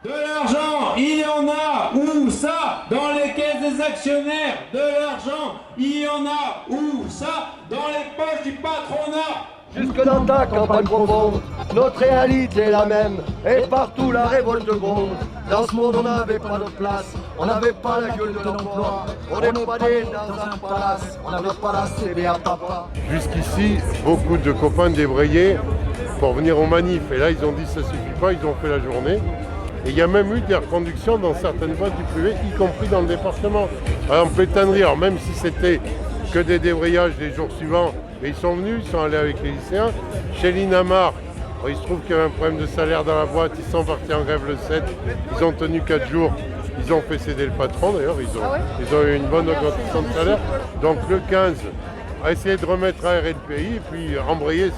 De l'argent, il y en a, où ça? Dans les caisses des actionnaires. De l'argent, il y en a, où ça? Dans les poches du patronat. Jusque dans ta campagne profonde, notre réalité est la même, et partout la révolte gronde. Dans ce monde on n'avait pas notre place, on n'avait pas la gueule de l'emploi, on n'est pas né dans un palace, on n'avait pas la CB à papa. Jusqu'ici, beaucoup de copains débrayaient pour venir aux manifs, et là ils ont dit ça suffit pas, ils ont fait la journée. Et il y a même eu des reconductions dans certaines boîtes du privé, y compris dans le département. Par exemple, les tanneries, alors même si c'était que des débrayages les jours suivants, et ils sont venus, ils sont allés avec les lycéens. Chez l'Inamar, il se trouve qu'il y avait un problème de salaire dans la boîte, ils sont partis en grève le 7, ils ont tenu 4 jours, ils ont fait céder le patron d'ailleurs, ils ont eu une bonne augmentation de salaire. Donc le 15, a essayé de remettre à RLPI et puis embrayer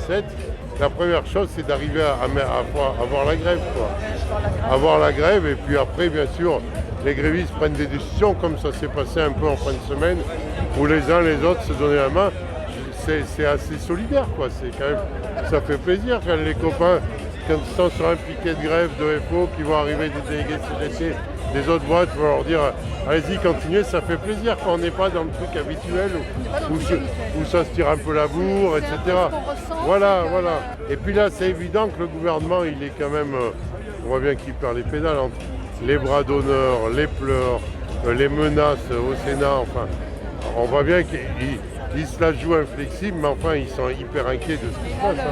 16-17. La première chose, c'est d'arriver à avoir la grève, quoi. Avoir la grève, et puis après, bien sûr, les grévistes prennent des décisions, comme ça s'est passé un peu en fin de semaine, où les uns les autres se donnaient la main. C'est assez solidaire, quoi. C'est quand même, ça fait plaisir quand les copains, quand ils sont sur un piquet de grève de FO, qui vont arriver des délégués de CGT, des autres boîtes, vont leur dire allez-y, continuez, ça fait plaisir quand on n'est pas dans le truc habituel où ça se tire un peu la bourre, etc. Voilà. Et puis là, c'est évident que le gouvernement, il est quand même, on voit bien qu'il perd les pédales entre les bras d'honneur, les pleurs, les menaces au Sénat, enfin, on voit bien qu'il se la joue inflexible, mais enfin, ils sont hyper inquiets de ce qui se passe.